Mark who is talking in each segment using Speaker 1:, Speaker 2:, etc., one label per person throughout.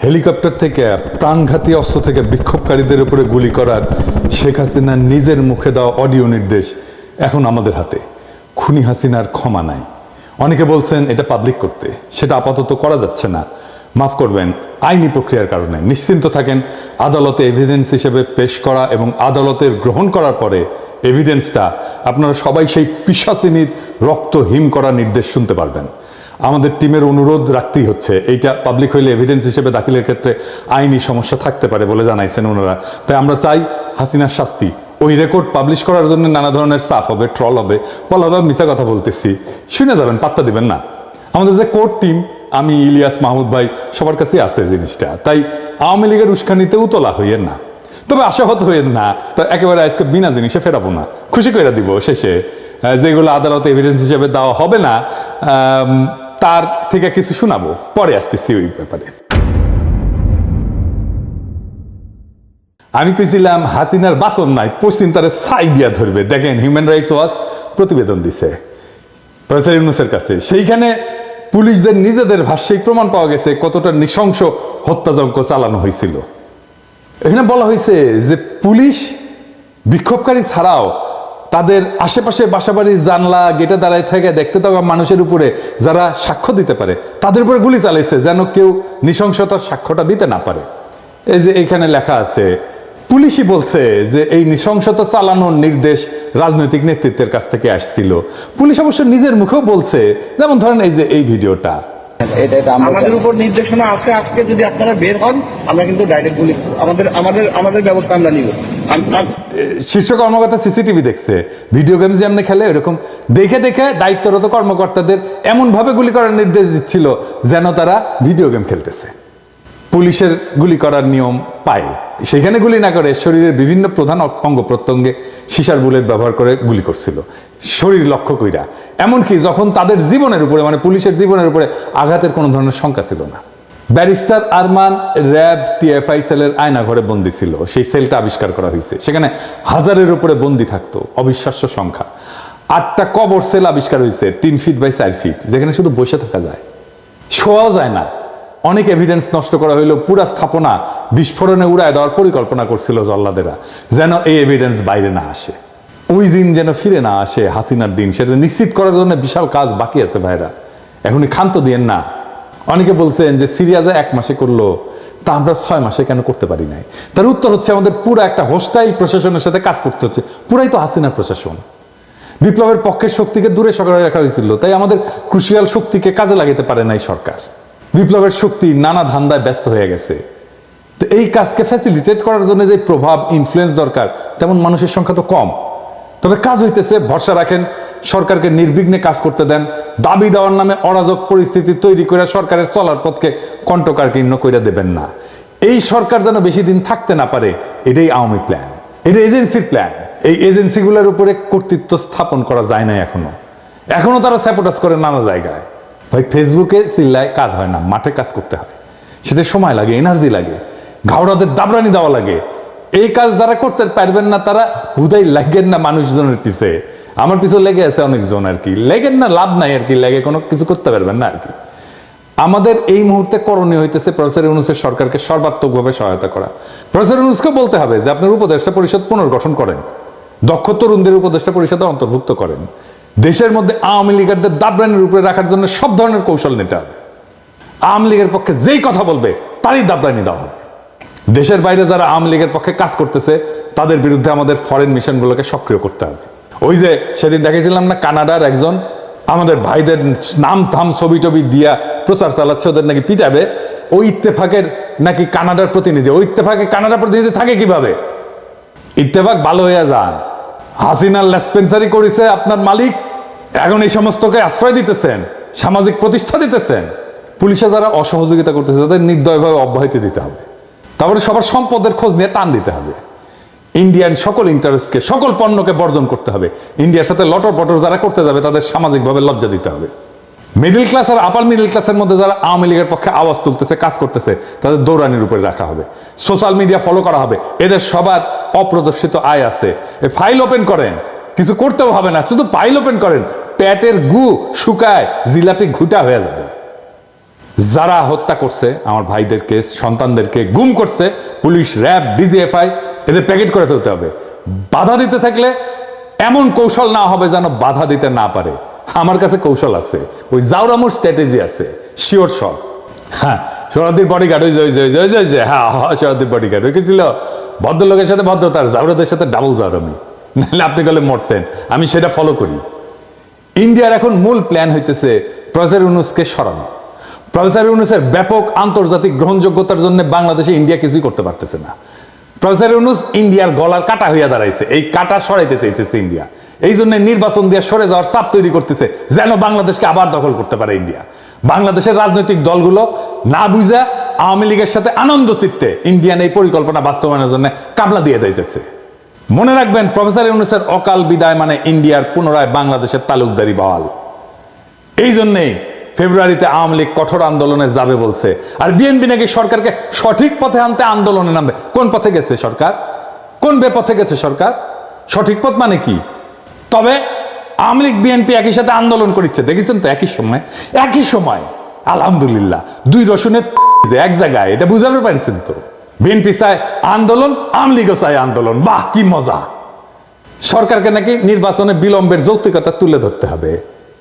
Speaker 1: Helicopter থেকে প্রাণঘাতী অস্ত্র থেকে বিক্ষোভকারীদের উপরে গুলি করার শেখ হাসিনার নিজের মুখে দেওয়া অডিও নির্দেশ এখন আমাদের হাতে। খুনি হাসিনার ক্ষমা নাই। অনেকে বলছেন এটা পাবলিক করতে, সেটা আপাতত করা যাচ্ছে না। মাফ করবেন, আইনি প্রক্রিয়ার কারণে। নিশ্চিন্ত থাকেন, আদালতে এভিডেন্স হিসেবে পেশ করা এবং আদালতের গ্রহণ করার পরে এভিডেন্সটা আপনারা সবাই সেই পিশাচিনীর রক্ত হিম করা নির্দেশ শুনতে পারবেন। আমাদের টিমের অনুরোধ রাখতেই হচ্ছে, এইটা পাবলিক হইলে এভিডেন্স হিসেবে দাখিলের ক্ষেত্রে আইনি সমস্যা থাকতে পারে বলে জানাইছেন ওনারা। তাই আমরা চাই হাসিনার শাস্তি। ওই রেকর্ড পাবলিশ করার জন্য নানা ধরনের চাপ হবে, ট্রল হবে, বলা হবে মিছা কথা বলতেছি, শুনে যাবেন, পাত্তা দিবেন না। আমাদের যে কোর্ট টিম, আমি, ইলিয়াস, মাহমুদ ভাই, সবার কাছেই আছে জিনিসটা। তাই আওয়ামী লীগের উস্কানিতে উতলা হইয়েন না, তবে আশাহত হইয়েন না। তা একেবারে আজকে বিনা জিনিসে ফেরাবো না, খুশি করে দিব শেষে। যেগুলো আদালতে এভিডেন্স হিসেবে দেওয়া হবে না, তার থেকে কিছু শোনাবো, পরে আসতেছি ওই ব্যাপারে। আমি কইছিলাম হাসিনার বাসন নাই, পশ্চিম তারে ছাই দিয়া ধরবে। দেখেন, হিউম্যান রাইটস ওয়াচ প্রতিবেদন দিছে প্রফেসর ইউনূসের কাছে। সেইখানে পুলিশদের নিজেদের ভাষ্যেই প্রমাণ পাওয়া গেছে কতটা নৃশংস হত্যাযজ্ঞ চালানো হয়েছিল। এখানে বলা হয়েছে যে পুলিশ বিক্ষোভকারী ছাড়াও তাদের আশেপাশে বাসাবাড়ির জানলা গেটে দাঁড়ায় থেকে দেখতে থাকা মানুষের উপরে যারা সাক্ষ্য দিতে পারে তাদের উপরে গুলি চালাইছে, যেন কেউ নৃশংসতার সাক্ষ্যটা দিতে না পারে। এই যে এইখানে লেখা আছে, পুলিশই বলছে যে এই নৃশংসতা চালানোর নির্দেশ রাজনৈতিক নেতৃত্বের কাছ থেকে আসছিল। পুলিশ অবশ্য নিজের মুখেও বলছে, যেমন ধরেন এই যে এই ভিডিওটা,
Speaker 2: আমাদের উপর নির্দেশনা আছে, আজকে যদি আপনারা বের হন আমরা কিন্তু ডাইরেক্ট গুলি, আমাদের ব্যবস্থা আমরা নিব।
Speaker 1: শীর্ষ কর্মকর্তা সিসিটিভি দেখছে, ভিডিও গেমস যেমন খেলে এরকম দেখে দেখে দায়িত্বরত কর্মকর্তাদের এমন ভাবে গুলি করার নির্দেশ দিচ্ছিল যেন তারা ভিডিও গেম খেলতেছে। পুলিশের গুলি করার নিয়ম পায়, সেখানে গুলি না করে শরীরের বিভিন্ন প্রধান অঙ্গ প্রত্যঙ্গে সিসার বুলেট ব্যবহার করে গুলি করছিল, শরীর লক্ষ্য কইরা। এমনকি যখন তাদের জীবনের উপরে, মানে পুলিশের জীবনের উপরে আঘাতের কোনো ধরনের শঙ্কা ছিল না। ব্যারিস্টার আরমান র্যাব টিএফআই সেলের আয়না ঘরে বন্দি ছিল, সেই সেলটা আবিষ্কার করা হয়েছে। সেখানে 1000-এর উপরে বন্দি থাকতো, অবিশ্বাস্য সংখ্যা। 8টা কবর সেল আবিষ্কার হয়েছে, 3 ফিট বাই 4 ফিট, যেখানে শুধু বসে থাকা যায়, শোয়াও যায় না। অনেক এভিডেন্স নষ্ট করা হইলো, পুরা স্থাপনা বিস্ফোরণে উড়ায় দেওয়ার পরিকল্পনা করছিল জল্লাদেরা, যেন এই এভিডেন্স বাইরে না আসে। ওই দিন যেন ফিরে না আসে, হাসিনার দিন, সেটা নিশ্চিত করার জন্য বিশাল কাজ বাকি আছে ভাইরা, এখনই ক্ষান্ত দিয়েন না। অনেকে বলছেন যে সিরিয়াজে 1 মাসে করলো, তা আমরা 6 মাসে কেন করতে পারি নাই? তার উত্তর হচ্ছে, আমাদের পুরো একটা হোস্টাইল প্রশাসনের সাথে কাজ করতে হচ্ছে। পুরাই তো হাসিনার প্রশাসন। বিপ্লবের পক্ষের শক্তিকে দূরে সরিয়ে রাখা হয়েছিল, তাই আমাদের ক্রুশিয়াল শক্তিকে কাজে লাগাতে পারে নাই সরকার। বিপ্লবের শক্তি নানা ধান্দায় ব্যস্ত হয়ে গেছে। তো এই কাজকে ফ্যাসিলিটেট করার জন্য যে প্রভাব, ইনফ্লুয়েন্স দরকার, তেমন মানুষের সংখ্যা তো কম। তবে কাজ হইতেছে, ভরসা রাখেন, সরকারকে নির্বিঘ্নে কাজ করতে দেন। দাবি দেওয়ার নামে অরাজক পরিস্থিতি তৈরি করে সরকারের চলার পথকে কণ্ঠকাকীর্ণ করে দেবেন না। এই সরকার যেন বেশি দিন থাকতে না পারে, এটাই আওয়ামী প্ল্যান, এটা এজেন্সির প্ল্যান। এই এজেন্সিগুলোর উপরে কর্তৃত্ব স্থাপন করা যায় না এখনো তারা স্যাবোটাজ করে নানা জায়গায়। ভাই, ফেসবুকে চিল্লায় কাজ হয় না, মাঠে কাজ করতে হয়, সেটা সময় লাগে, এনার্জি লাগে, ঘাওড়াদের দাবরানি দেওয়া লাগে। এই কাজ যারা করতে পারবেন না তারা হুদাই লাগেন না মানুষজনের পিছে। আমার পিছনে লেগে আছে অনেকজন, আর কি লেগেন না, লাভ নাই আর কি, লেগে কোনো কিছু করতে পারবেন না আর কি। আমাদের এই মুহূর্তে করণীয় হইতেছে প্রফেসর ইউনূসের সরকারকে সর্বাত্মকভাবে সহায়তা করা। প্রফেসর ইউনূসকে বলতে হবে যে আপনার উপদেষ্টা পরিষদ পুনর্গঠন করেন, দক্ষ তরুণদের উপদেষ্টা পরিষদে অন্তর্ভুক্ত করেন। দেশের মধ্যে আওয়ামী লীগারদের দাবরানির উপরে রাখার জন্য সব ধরনের কৌশল নিতে হবে। আওয়ামী লীগের পক্ষে যেই কথা বলবে তারই দাবরানি দেওয়া হবে। দেশের বাইরে যারা আওয়ামী লীগের পক্ষে কাজ করতেছে তাদের বিরুদ্ধে আমাদের ফরেন মিশনগুলোকে সক্রিয় করতে হবে। ওই যে সেদিন দেখেছিলাম না, কানাডার একজন আমাদের ভাইদের নাম থাম ছবি টবি দিয়া প্রচার চালাচ্ছে, ওদের নাকি পিটাবে। ওই ইত্তেফাকের নাকি কানাডার প্রতিনিধি, ওই ইত্তেফাকে কানাডার প্রতিনিধি থাকে কিভাবে? ইত্তেফাক ভালো হইয়া যান। হাসিনার লেসপেন্সারি করেছে আপনার মালিক, এখন এই সমস্তকে আশ্রয় দিতেছেন, সামাজিক প্রতিষ্ঠা দিতেছেন। পুলিশে যারা অসহযোগিতা করতেছে তাদের নির্দয়ভাবে অব্যাহতি দিতে হবে। তারপরে সবার সম্পদের খোঁজ নিয়ে টান দিতে হবে। ইন্ডিয়ান সকল ইন্টারেস্টকে, সকল পণ্যকে বর্জন করতে হবে। ইন্ডিয়ার সাথে লটর পটর যারা করতে যাবে তাদের সামাজিকভাবে লজ্জা দিতে হবে। মিডল ক্লাস আর আপার মিডল ক্লাসের মধ্যে যারা আওয়ামী লীগের পক্ষে আওয়াজ তুলতেছে, কাজ করতেছে, তাদের দৌড়ানির উপরে রাখা হবে। সোশ্যাল মিডিয়া ফলো করা হবে। এদের সবার অপ্রদর্শিত আয় আছে, ফাইল ওপেন করেন, কিছু করতেও হবে না, শুধু ফাইল ওপেন করেন, পেটের গু শুকায় জিলাপি ঘুটা হয়ে যাবে। যারা হত্যা করছে আমার ভাইদেরকে, সন্তানদেরকে গুম করছে, পুলিশ, র্যাব, ডিজিএফআই, এদের প্যাকেট করে ফেলতে হবে। বাধা দিতে থাকলে এমন কৌশল না হবে যেন বাধা দিতে না পারে। আমার কাছে কৌশল আছে, ওই জাউরামুর স্ট্র্যাটেজি আছে, শিওর শট। হ্যাঁ, সোহরাদ্দির বডিগার্ড, হ্যাঁ সোহরাদ্দির বডিগার্ড ওই কি ছিল, ভদ্রলোকের সাথে ভদ্রতার, জাউরাদের সাথে ডাবল জাউরামি। নাহলে আপনি গেলে মরছেন, আমি সেটা ফলো করি। ইন্ডিয়ার এখন মূল প্ল্যান হইতেছে প্রফেসর ইউনূসকে সরানো। প্রফেসর ইউনূসের ব্যাপক আন্তর্জাতিক গ্রহণযোগ্যতার জন্য বাংলাদেশে ইন্ডিয়া কিছুই করতে পারতেছে না। প্রফেসর ইউনূস ইন্ডিয়ার গলার কাটা হইয়া দাঁড়াইছে, এই কাটা সরাইতে চাইতেছে ইন্ডিয়া। এই জন্য নির্বাচন দিয়ে সরে যাওয়ার চাপ তৈরি করতেছে যেন বাংলাদেশকে আবার দখল করতে পারে ইন্ডিয়া। বাংলাদেশের রাজনৈতিক দলগুলো না বুঝা আওয়ামী লীগের সাথে আনন্দ চিত্তে ইন্ডিয়ান এই পরিকল্পনা বাস্তবায়নের জন্য কাবলা দিয়ে দিতেছে। মনে রাখবেন, প্রফেসর ইউনূসের অকাল বিদায় মানে ইন্ডিয়ার পুনরায় বাংলাদেশের তালুকদারি বহাল। এই জন্যেই ফেব্রুয়ারিতে আওয়ামী লীগ কঠোর আন্দোলনে যাবে বলছে, আর বিএনপি নাকি সরকারকে সঠিক পথে আনতে আন্দোলনে নামবে। কোন পথে গেছে সরকার? কোন বেপথে গেছে সরকার? সঠিক পথ মানে কি? তবে আওয়ামী লীগ বিএনপি একই সাথে আন্দোলন করছে, দেখেছেন তো? একই সময় আলহামদুলিল্লাহ দুই রসুনের এক জায়গায়, এটা বুঝাতে পারছেন তো? বিএনপি চায় আন্দোলন, আওয়ামী লীগও চায় আন্দোলন। বাহ, কি মজা! সরকারকে নাকি নির্বাচনে বিলম্বের যৌক্তিকতা তুলে ধরতে হবে,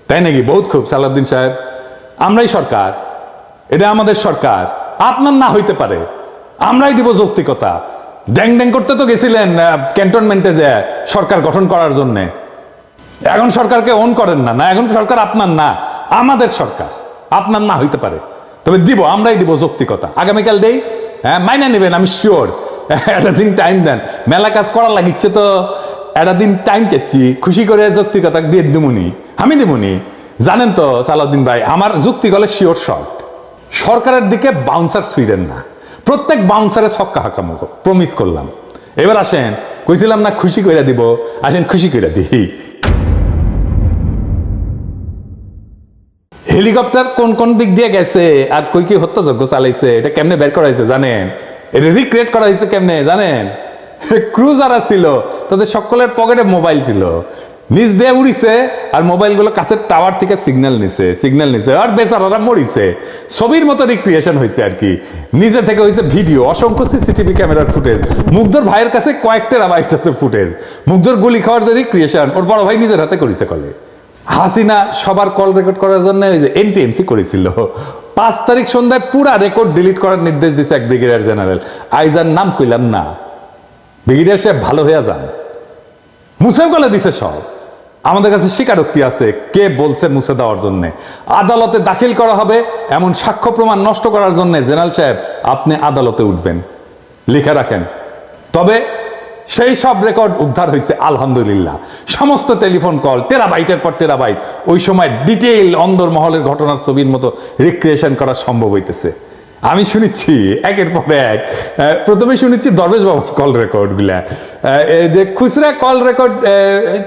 Speaker 1: তাই নাকি? বহুত খুব সালাউদ্দিন সাহেব, আমরাই সরকার, এটা আমাদের সরকার, আপনার না হইতে পারে, আমরাই দিব যৌক্তিকতা। ড্যাং ড্যাং করতে তো গেছিলেন ক্যান্টনমেন্টে যে সরকার গঠন করার জন্য। এখন সরকারকে অন করেন না, না এখন সরকার আপনার না, আমাদের সরকার, আপনার না হইতে পারে, তবে দিব, আমরাই দিব যৌক্তিকতা। আগামীকাল দেই, হ্যাঁ মাইনা নেবেন, আমি শিওর। একটা দিন টাইম দেন, মেলা কাজ করার লাগিচ্ছে তো, একটা দিন টাইম চাচ্ছি, খুশি করে যৌক্তিকতা দিয়ে দিমুনি, আমি দিমুনি। জানেন তো সালাউদ্দিন ভাই, আমার যুক্তি গলে শিওর শট। সরকারের দিকে বাউন্সার ছুঁড়েন না, প্রত্যেক বাউন্সারে ছক্কা হাঁকামো প্রমিস করলাম। এবার আসেন, কইছিলাম না খুশি কইরা দিব, আসেন খুশি কইরা দিই। হেলিকপ্টার কোন কোন দিক দিয়ে গেছে আর কই কি হত্যাযজ্ঞ চালাইছে, এটা কেমনে বের করা হয়েছে জানেন? এটা রিক্রিয়েট করা হয়েছে কেমনে জানেন? ক্রু যারা ছিল তাদের সকলের পকেটে মোবাইল ছিল, নিচ দিয়ে উড়িছে আর মোবাইল গুলো কাছের টাওয়ার থেকে সিগন্যাল নিছে আর বেচারারা মরিছে। ছবির মতো রিক্রিয়েশন হয়েছে আর কি, নিজে থেকে হয়েছে ভিডিও, অসংখ্য সিসিটিভি ক্যামেরার ফুটেজ। মুগ্ধর ভাইয়ের কাছে কয়েক টেরাবাইট আছে ফুটেজ। মুগ্ধর গুলি খাওয়ার যে রিক্রিয়েশন ওর বড় ভাই নিজের হাতে করেছে। কলে হাসিনা সবার কল রেকর্ড করার জন্য ওই যে এনটিএমসি করেছিল। 5 তারিখ সন্ধ্যায় পুরা রেকর্ড ডিলিট করার নির্দেশ দিছে এক ব্রিগেডিয়ার জেনারেল। আইজার নাম কইলাম না, ব্রিগেডিয়ার সাহেব ভালো হইয়া যান, মুছেও গলে দিছে সব। আমাদের কাছে স্বীকারোক্তি আছে কে বলছে মুছে দেওয়ার জন্য। আদালতে দাখিল করা হবে এমন সাক্ষ্য প্রমাণ নষ্ট করার জন্য জেনারেল সাহেব আপনি আদালতে উঠবেন, লিখে রাখেন। তবে সেই সব রেকর্ড উদ্ধার হয়েছে আলহামদুলিল্লাহ। সমস্ত টেলিফোন কল টেরাবাইটের পর টেরাবাইট, ওই সময় ডিটেইল অন্দরমহলের ঘটনার ছবির মতো রিক্রিয়েশন করা সম্ভব হইতেছে। আমি শুনেছি একের পর এক, প্রথমে শুনেছি দরবেশ বাবুর কল রেকর্ড গুলা, যে খুচরা কল রেকর্ড,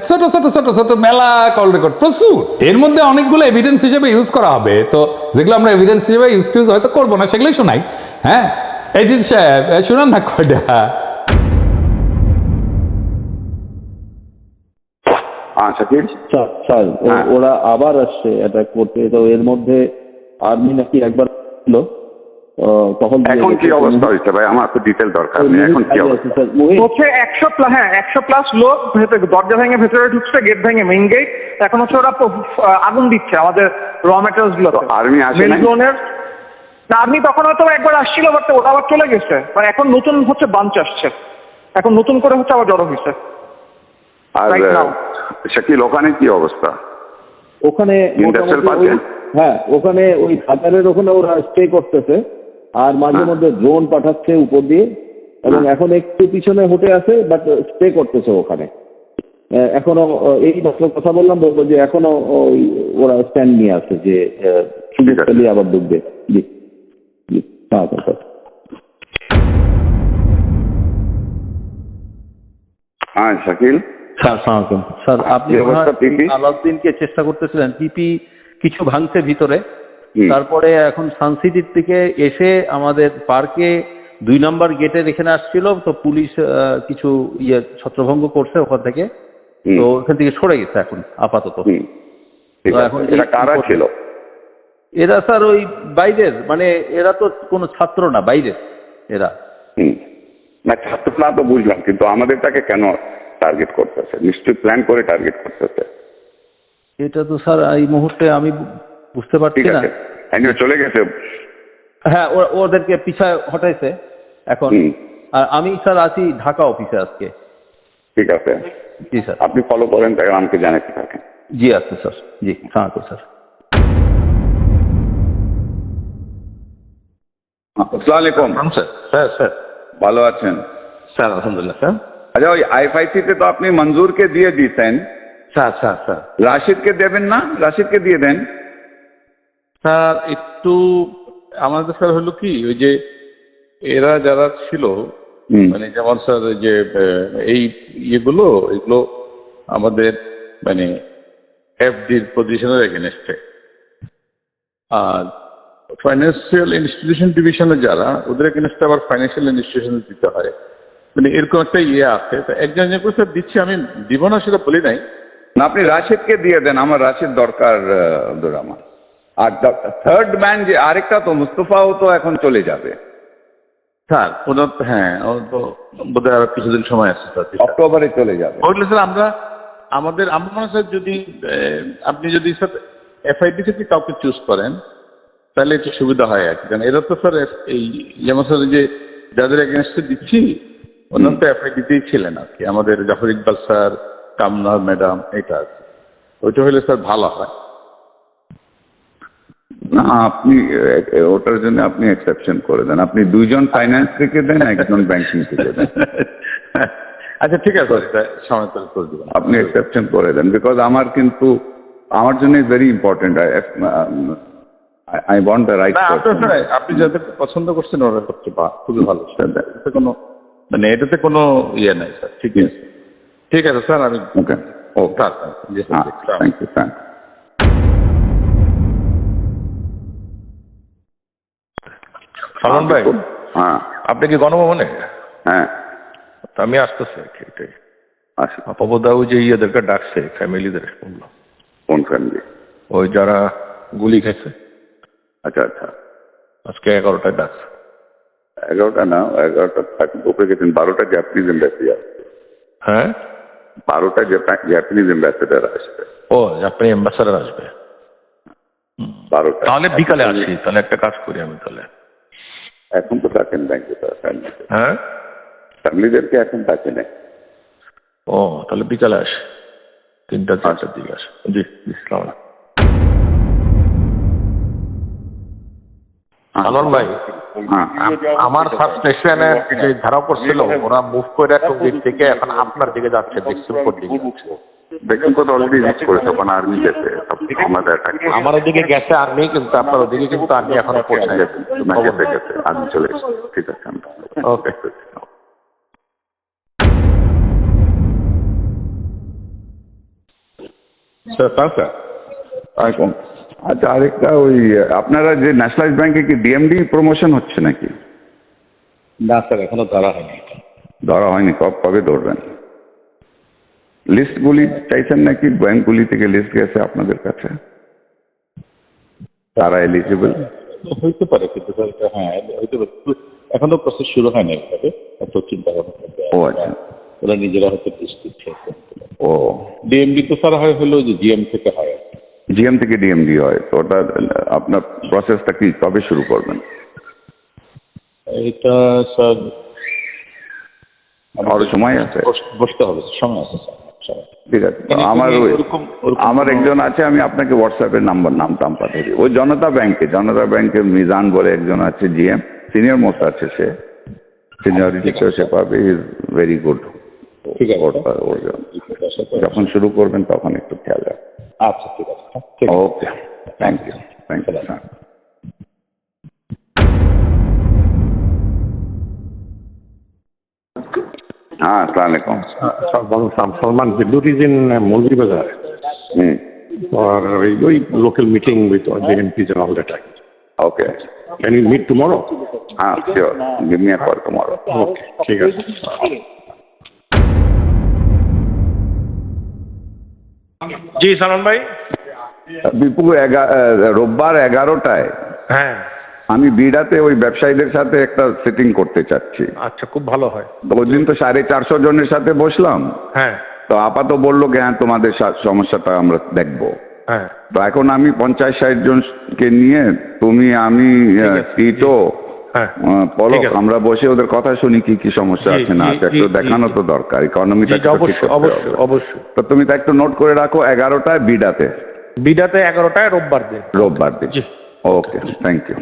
Speaker 1: ছোট ছোট ছোট ছোট মেলা কল রেকর্ড প্রচুর। এর মধ্যে অনেকগুলো এভিডেন্স হিসেবে ইউজ করা হবে, তো যেগুলো আমরা এভিডেন্স হিসেবে ইউজ হয়তো করবো না সেগুলোই শোনাই। হ্যাঁ এজিৎ সাহেব শুনান না কয়টা।
Speaker 3: স্যার ওরা আবার আসছে অ্যাটাক করতে, তো এর মধ্যে আর্মি নাকি একবার ছিল তখন।
Speaker 4: এখন কি অবস্থা হয়েছে ভাই, আমার তো ডিটেল দরকার নেই, এখন কি অবস্থা
Speaker 5: হচ্ছে? 100+ লোক ভেতরে, দরজা ভেঙে ভেতরে ঢুকছে, গেট ভেঙে মেইন গেট। এখন হচ্ছে ওরা আগুন দিচ্ছে আমাদের র মেটেরিয়ালস গুলো।
Speaker 4: আর্মি আসে নাই?
Speaker 5: আর্মি তখন হয়তো একবার আসছিল, বাট ওটা আবার চলে গেছে। মানে এখন নতুন হচ্ছে বাঞ্চ আসছে, এখন নতুন করে হচ্ছে আবার জড়ো হয়েছে।
Speaker 4: আর শাকিল ওখানে কি অবস্থা?
Speaker 3: ওখানে হ্যাঁ, ওখানে ওই খাতারের ওখানে ওরা স্টে করতেছে, আর মাঝে মধ্যে ড্রোন পাঠাচ্ছে উপর দিয়ে, এবং এখন একটু পিছনে হটে আছে, বাট স্টে করতেছে ওখানে এখনো। এই মাত্র কথা বলবো যে এখনো ওই ওরা স্ট্যান্ড নিয়ে আছে যে সুযোগ পেলে আবার ঢুকবে। জি জি, হ্যাঁ স্যার।
Speaker 4: হ্যাঁ শাকিল
Speaker 6: স্যার, আপনি আলাউদ্দিনকে চেষ্টা করতেছিলেন, পিপি কিছু ভাঙছে ভিতরে, তারপরে এখন সানসিটির থেকে এসে আমাদের পার্কে 2 নম্বর গেটের এখানে আসছিল, তো পুলিশ কিছু ছত্রভঙ্গ করছে ওখান থেকে, তো ওখান থেকে সরে গেছে এখন আপাতত।
Speaker 4: এখন এটা কারা ছিল?
Speaker 6: এরা স্যার ওই বাইরের, মানে এরা তো কোনো ছাত্র না, বাইরের এরা।
Speaker 4: না ছাত্র না তো বুঝলাম, কিন্তু আমাদেরটাকে কেন টার্গেট করতেছে? নিশ্চয়ই প্ল্যান করে টার্গেট করতেছে।
Speaker 6: এটা তো স্যার এই মুহূর্তে আমি বুঝতে পারছি
Speaker 4: ঠিক
Speaker 6: না।
Speaker 4: আছে, চলে গেছে।
Speaker 6: হ্যাঁ, ওদেরকে পিছায় হটাইছে এখন। আর আমি স্যার আছি ঢাকা অফিসে আজকে।
Speaker 4: ঠিক আছে,
Speaker 6: জি স্যার।
Speaker 4: আপনি ফলো করেন, তাই আমাকে জানাতে থাকেন।
Speaker 6: জি আছে স্যার, জি হ্যাঁ স্যার।
Speaker 4: আসসালামু আলাইকুম
Speaker 6: স্যার। স্যার স্যার
Speaker 4: ভালো আছেন?
Speaker 6: স্যার আলহামদুলিল্লাহ স্যার।
Speaker 4: আচ্ছা, ওই আইএফআইসি তে তো আপনি মঞ্জুরকে দিয়ে দিয়েছেন,
Speaker 6: স্যার স্যার স্যার
Speaker 4: রাশিদকে দেবেন না? রাশিদকে দিয়ে দেন।
Speaker 7: স্যার একটু আমাদের স্যার হলো কি, ওই যে এরা যারা ছিল, মানে যেমন স্যার ওই যে এই এগুলো আমাদের মানে এফডির পজিশনের এগেনস্টে, আর ফাইন্যান্সিয়াল ইনস্টিটিউশন ডিভিশনে যারা, ওদের এগেনস্টে আবার ফাইন্যান্সিয়াল ইনস্টিটিউশন দিতে হয়, মানে এরকম একটা আছে। তো একজন করে স্যার দিচ্ছি, আমি দিব না সেটা বলি নাই।
Speaker 4: না, আপনি রাশিদকে দিয়ে দেন, আমার রাশিদ দরকার আব্দুর রহমান। আর থার্ড ম্যান যে আরেকটা তো মুস্তফাও তো এখন চলে যাবে
Speaker 7: স্যার ওনার হ্যাঁ, ওর তো বোধহয় আরো কিছুদিন সময় আছে স্যার,
Speaker 4: অক্টোবরে চলে যাবে।
Speaker 7: ওইগুলো স্যার আমরা আমার মনে হয় স্যার, যদি আপনি যদি স্যার এফআইডি থেকে কাউকে চুজ করেন তাহলে একটু সুবিধা হয় আর কি। কারণ এরা তো স্যার এই যেমন স্যার যে যাদের এগেনস্টে দিচ্ছি ওনার তো এফআইডিতেই ছিলেন আর কি, আমাদের জাফর ইকবাল স্যার, কামনা ম্যাডাম, এটা আর কি। ওইটা হলে স্যার ভালো হয়।
Speaker 4: না, আপনি ওটার জন্য আপনি এক্সেপশন করে দেন। আপনি দুইজন ফাইন্যান্স থেকে দেন, একজন ব্যাংকিং থেকে দেন।
Speaker 7: আচ্ছা ঠিক আছে স্যার, সময় করে দেবেন।
Speaker 4: আপনি এক্সেপশন করে দেন, বিকজ আমার জন্য very important. I want the right person.
Speaker 7: আপনি যাদের পছন্দ করছেন ওরা করতে খুবই ভালো স্যার, এটাতে কোনো মানে এটাতে কোনো ইয়ে নাই স্যার। ঠিক আছে, ঠিক আছে স্যার, আমি
Speaker 4: okay,
Speaker 7: sir
Speaker 4: thank you, thank.
Speaker 8: Salman ভাই,
Speaker 4: হ্যাঁ
Speaker 8: আপনি কি গণভবনে?
Speaker 4: হ্যাঁ,
Speaker 8: আমি আসতেছি আর কি। এটাই
Speaker 4: আচ্ছা।
Speaker 8: আপাবদা ওই যে ইয়েদেরকে ডাকছে, ফ্যামিলিদের বললো।
Speaker 4: কোন ফ্যামিলি?
Speaker 8: ওই যারা গুলি খেয়েছে।
Speaker 4: আচ্ছা আচ্ছা,
Speaker 8: আজকে 11টায় ডাকছে।
Speaker 4: 11টা না, 11টা উপরে গেছেন। 12টা জাপানিজ এম্বাসিডার।
Speaker 8: হ্যাঁ,
Speaker 4: 12টা জাপানিজ এম্বাসিডার আসবে।
Speaker 8: ও জাপানি অ্যাম্বাসাডার আসবে।
Speaker 4: 12টা।
Speaker 8: তাহলে বিকালে আসি, তাহলে একটা কাজ করি আমি তাহলে।
Speaker 4: এখন তো থাকেন ব্যাংকে তারা ফ্যামিলি।
Speaker 8: হ্যাঁ,
Speaker 4: ফ্যামিলিদেরকে এখন থাকে না।
Speaker 8: ও তাহলে বিকালে আসি, 3টা-4টার দিকে আসি। জি, ইসলাম। সালমান ভাই, আমার সাবস্টেশনের যে ধারা পড়ছিল, ওরা মুভ করে টঙ্গীর থেকে এখন আপনার দিকে যাচ্ছে, বিক্সুমপুর দিকে যাচ্ছে।
Speaker 4: বেকিংপুর অলরেডি রিচ করেছে, ওখানে আর্মি গেছে, আমাদের অ্যাটাক।
Speaker 8: আমার ওদিকে গেছে আর্মি, কিন্তু আপনার ওদিকে কিন্তু আর্মি এখনো পৌঁছায় গেছে।
Speaker 4: গেছে, আর্মি চলে এসেছে। ঠিক আছে,
Speaker 8: ওকে।
Speaker 4: আচ্ছা, আরেকটা, ওই আপনারা যে ন্যাশনালাইজ ব্যাংকে কি ডিএমডি প্রমোশন হচ্ছে নাকি?
Speaker 6: না স্যার, এখনো ধরা হয়নি।
Speaker 4: ধরা হয়নি? কবে ধরবেন? লিস্টগুলি চাইছেন নাকি? ব্যাংকগুলি থেকে লিস্ট গেছে আপনাদের কাছে, তারা এলিজিবল?
Speaker 7: হইতে পারে, কিন্তু স্যার এটা হ্যাঁ হইতে পারে, এখনো প্রসেস শুরু হয়নি এভাবে, এত চিন্তা ভাবনা।
Speaker 4: ও আচ্ছা,
Speaker 7: ওরা নিজেরা হয়তো লিস্ট দিচ্ছে।
Speaker 4: ও
Speaker 7: ডিএমডি তো স্যার হয় হলো যে জিএম থেকে হয়।
Speaker 4: জিএম থেকে ডিএমডি হয়, তো ওটা আপনার প্রসেসটা কি কবে শুরু করবেন?
Speaker 7: এটা স্যার
Speaker 4: আরো সময় আছে,
Speaker 7: বসতে হবে, সময় আছে স্যার।
Speaker 4: ঠিক আছে। আমার একজন আছে, আমি আপনাকে হোয়াটসঅ্যাপে নাম পাঠিয়ে দিই। ওই জনতা ব্যাংকে মিজান বলে একজন আছে, জিএম, সিনিয়র মোস্ট আছে, সে সিনিয়রিটিতেও সে পাবে। Is very good.
Speaker 7: ঠিক আছে,
Speaker 4: যখন শুরু করবেন তখন একটু খেয়াল রাখবেন।
Speaker 7: আচ্ছা ঠিক আছে।
Speaker 4: ওকে, থ্যাংক ইউ। हाँ, अस्सलाम वालेकुम।
Speaker 9: Salman, the duty is in Muldi Bazaar for a local meeting with all the MPs and all that.
Speaker 4: Okay.
Speaker 9: Can you meet tomorrow?
Speaker 4: हाँ, sure. Give me a call tomorrow.
Speaker 9: Okay, ठीक है।
Speaker 8: জি সালমান ভাই।
Speaker 4: বিপু রোববার 11টায়
Speaker 8: হ্যাঁ
Speaker 4: আমি বিড়াতে ওই ব্যবসায়ীদের সাথে একটা সিটিং করতে চাচ্ছি।
Speaker 8: আচ্ছা, খুব ভালো হয়।
Speaker 4: তো ওই দিন তো 450 জনের সাথে বসলাম।
Speaker 8: হ্যাঁ
Speaker 4: তো আপাতত বললো কি হ্যাঁ তোমাদের সমস্যাটা আমরা দেখবো।
Speaker 8: হ্যাঁ
Speaker 4: তো এখন আমি 50-60 জনকে নিয়ে তুমি আমি টিটো
Speaker 8: হ্যাঁ
Speaker 4: পলক
Speaker 8: ঠিক আছে।
Speaker 4: আমরা বসে ওদের কথা শুনি কি কি সমস্যা
Speaker 8: জি,
Speaker 4: আছে না
Speaker 8: জি,
Speaker 4: আছে,
Speaker 8: জি,
Speaker 4: একটু
Speaker 8: জি,
Speaker 4: দেখানো
Speaker 8: জি।
Speaker 4: তো দরকার, ইকোনমিটা
Speaker 8: অবশ্যই অবশ্যই অবশ্যই।
Speaker 4: তো তুমি তো একটু নোট করে রাখো 11টায় বিডাতে
Speaker 8: বিডাতে 11টায় রোববার দিন।
Speaker 4: রোববার দিন।
Speaker 8: জি।
Speaker 4: Okay, thank you.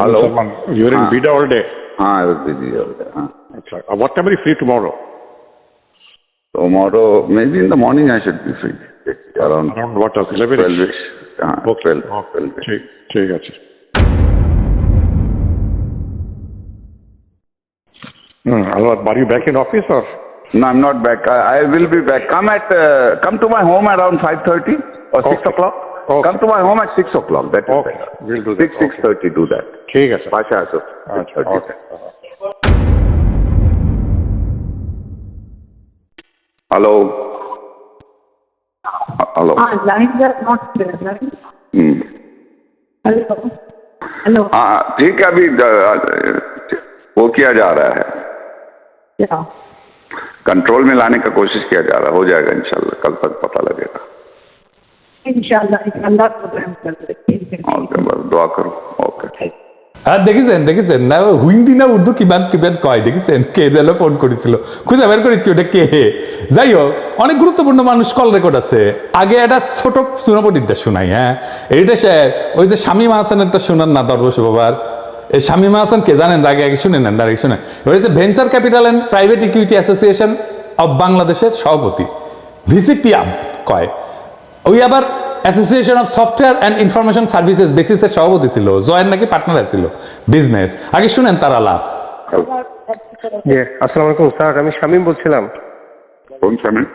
Speaker 4: Hello.
Speaker 9: Salman, you're in Bida all day.
Speaker 4: हाँ, I was busy all day. हाँ.
Speaker 9: What time are you free tomorrow?
Speaker 4: Tomorrow, maybe in the morning I should be free. Around
Speaker 9: what else? 11?
Speaker 4: 12ish. हाँ,
Speaker 9: Okay.
Speaker 4: 12.
Speaker 9: ঠিক আছে। Are you back in office or?
Speaker 4: No, I'm not back. I will be back. Come to my home around 5:30 or 6
Speaker 9: Okay.
Speaker 4: o'clock.
Speaker 9: Okay.
Speaker 4: Come to my home at 6 o'clock. That is
Speaker 9: Okay.
Speaker 4: better.
Speaker 9: We'll do that.
Speaker 4: 6:30 do that.
Speaker 9: ঠিক আছে।
Speaker 4: Pasha আসো।
Speaker 9: আচ্ছা, okay.
Speaker 4: Hello. Hello.
Speaker 10: Lines are not clear. Lines. Hello. Hello.
Speaker 4: हाँ, ठीक है, अभी वो किया जा रहा है,
Speaker 10: क्या?
Speaker 4: कंट्रोल में लाने का कोशिश किया जा रहा है, हो जाएगा इंशाल्लाह, कल तक पता लगेगा।
Speaker 10: इंशाल्लाह प्रोग्राम कर रहे हैं।
Speaker 4: ओके, बस दुआ करो। ओके।
Speaker 1: আর দেখেছেন না হিন্দি না উর্দু কিবান কয়, দেখেছেন কে যেন ফোন করেছিল, খুঁজে বের করেছি ওটা কে। যাই হোক, অনেক গুরুত্বপূর্ণ মানুষ কল রেকর্ড আছে। আগে একটা ছোট সুনাপটিটা শোনাই। হ্যাঁ, এইটা সে ওই যে শামীম হাসানেরটা শোনান না, দরবশ বাবার। এই শামীম হাসান কে জানেন? আগে আগে শুনে নেন, আগে শুনে। ওই যে venture capital and private equity association of বাংলাদেশের সভাপতি, ভিসিপিআব কয়। ওই আবার association of software and information services বেসিসের সভাপতি ছিল, জয়ের নাকি পার্টনার ছিল বিজনেস। আগে শুনেন তার আলাপ।
Speaker 11: আসসালামু আলাইকুম স্যার, আমি শামীম বলছিলাম।
Speaker 4: কোন শামীম?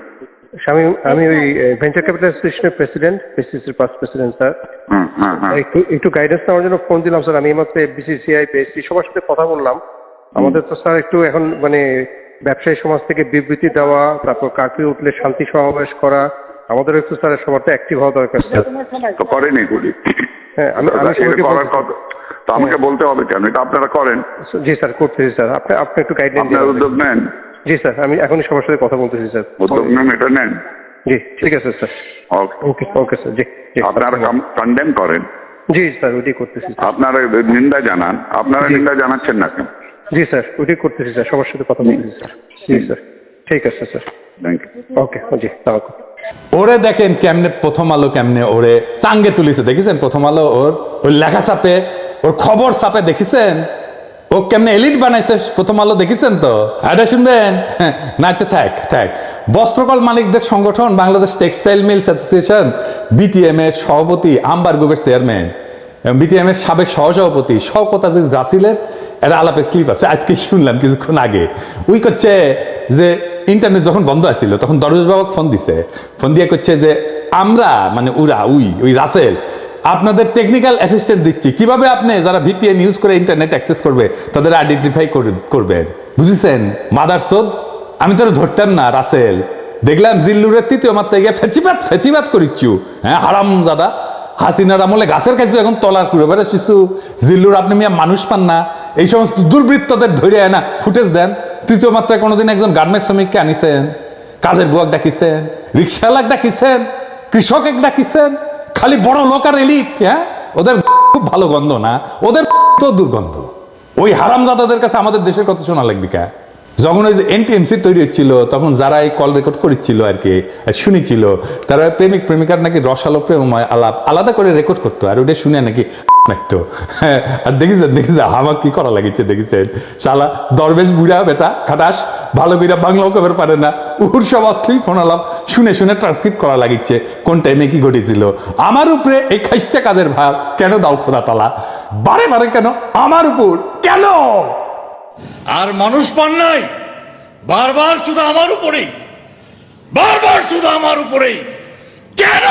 Speaker 11: শামীম, আমি ওই ভেঞ্চার ক্যাপিটাল অ্যাসোসিয়েশনের প্রেসিডেন্ট, বিসিসির পাস্ট প্রেসিডেন্ট স্যার। একটু গাইডেন্স নেওয়ার জন্য ফোন দিলাম স্যার। আমি এইমাত্র বিসিসিআই বিএসসি সবার সাথে কথা বললাম। আমাদের তো স্যার একটু এখন মানে ব্যবসায়ী সমাজ থেকে বিবৃতি দেওয়া, তারপর কার্ফিউ উঠলে শান্তি সমাবেশ করা, আমাদের একটু স্যার সবার তো অ্যাক্টিভ হওয়া দরকার স্যার।
Speaker 4: তো করেনি গুলি।
Speaker 11: হ্যাঁ, আমি
Speaker 4: তো আমাকে বলতে হবে কেন? এটা আপনারা করেন।
Speaker 11: জি স্যার, করতেছি স্যার। আপনি একটু গাইডলাইন
Speaker 4: আপনারা উদ্যোগ নেন।
Speaker 11: জি স্যার, আমি এখনই সবার সাথে কথা বলতেছি স্যার।
Speaker 4: উদ্যোগ নেন, এটা নেন।
Speaker 11: জি ঠিক আছে স্যার। ওকে ওকে স্যার। জি জি,
Speaker 4: আপনারা কন্ডেম করেন।
Speaker 11: জি স্যার, ওইটাই করতেছি।
Speaker 4: আপনারা নিন্দা জানান। আপনারা নিন্দা জানাচ্ছেন না কেন?
Speaker 11: জি স্যার, ওইটাই করতেছি স্যার, সবার সাথে কথা বলতেছি স্যার। জি স্যার, ঠিক আছে স্যার।
Speaker 4: Thank you.
Speaker 11: ওকে, জি তাহলে।
Speaker 1: ওরে দেখেন কেমনে প্রথম আলো কেমনে ওরে চাঙ্গে তুলিছে, দেখেছেন? প্রথম আলো ওর লেখা চাপে, ওর খবর চাপে, দেখেছেন? ও কেমনে এলিট বানাইছে প্রথম আলো, দেখেছেন? তো এটা শুনবেন না? আচ্ছা, থাক। বস্ত্রকল মালিকদের সংগঠন Bangladesh textile mills association BTM এর সভাপতি, আম্বার গ্রুপের চেয়ারম্যান, বিটিএম এর সাবেক সহসভাপতি শওকত আজিজ রাসিলের একটা আলাপের ক্লিপ আছে, আজকে শুনলাম কিছুক্ষণ আগে। উই করছে যে ইন্টারনেট যখন বন্ধ আছিল তখন দরজ বাবাকে ফোন দিয়ে করছে যে আমরা মানে ওই রাসেল আপনাদের টেকনিক্যাল অ্যাসিস্ট্যান্ট দিচ্ছি, কিভাবে আপনি যারা ভিপিএন ইউজ করে ইন্টারনেট অ্যাক্সেস করবে তাদের আইডেন্টিফাই করবেন। বুঝেছেন? মাদারচোদ, আমি তোরা ধরতাম না রাসেল। দেখলাম জিল্লুরের তৃতীয় মাত্রায় গিয়ে ফেচিবাত করিচ্ছু। হ্যাঁ, হারাম দাদা। হাসিনার আমলে গাছের কাছে এখন তলার করে বেড়ে শিশু জিল্লুর আপনি মিয়া মানুষ পান না, এই সমস্ত দুর্বৃত্তদের ধরে না ফুটেজ দেন। তৃতীয় মাত্রায় কোনোদিন একজন গার্মেন্টস শ্রমিককে আনিছেন? কাজের বুয়াক ডাকিছেন? রিক্সাওয়ালাক ডাকিছেন? কৃষক এক ডাকিছেন? খালি বড় লোক আর এলিট। হ্যাঁ, ওদের খুব ভালো গন্ধ না, ওদের তো দুর্গন্ধ। ওই হারামজাদাদের কাছে আমাদের দেশের কথা শোনা লাগবে কা? যখন ওই যে এনটিএমসি তৈরি হচ্ছিল তখন যারা এই কল রেকর্ড করেছিল আর কি শুনেছিল, তারা প্রেমিক প্রেমিকার নাকি রসালো প্রেমময় আলাপ আলাদা করে রেকর্ড করতো, আর ওটা শুনে নাকি লাগতো। আর দেখিছে আমার কি করা লাগিছে, দেখেছেন? শালা দরবেশ বুড়া বেটা খাটাস, ভালো করে বাংলাও কবের পারে না, উহুর সব অশ্লীল ফোন আলাপ শুনে ট্রান্সক্রিপ্ট করা লাগিচ্ছে কোন টাইমে কি ঘটেছিল। আমার উপরে এই খাইস্টা কাজের ভার কেন দাও খোদা তালা? বারে কেন আমার উপর কেন?
Speaker 12: আর মানুষ পান নাই, বারবার শুধু আমার উপরেই, কেন?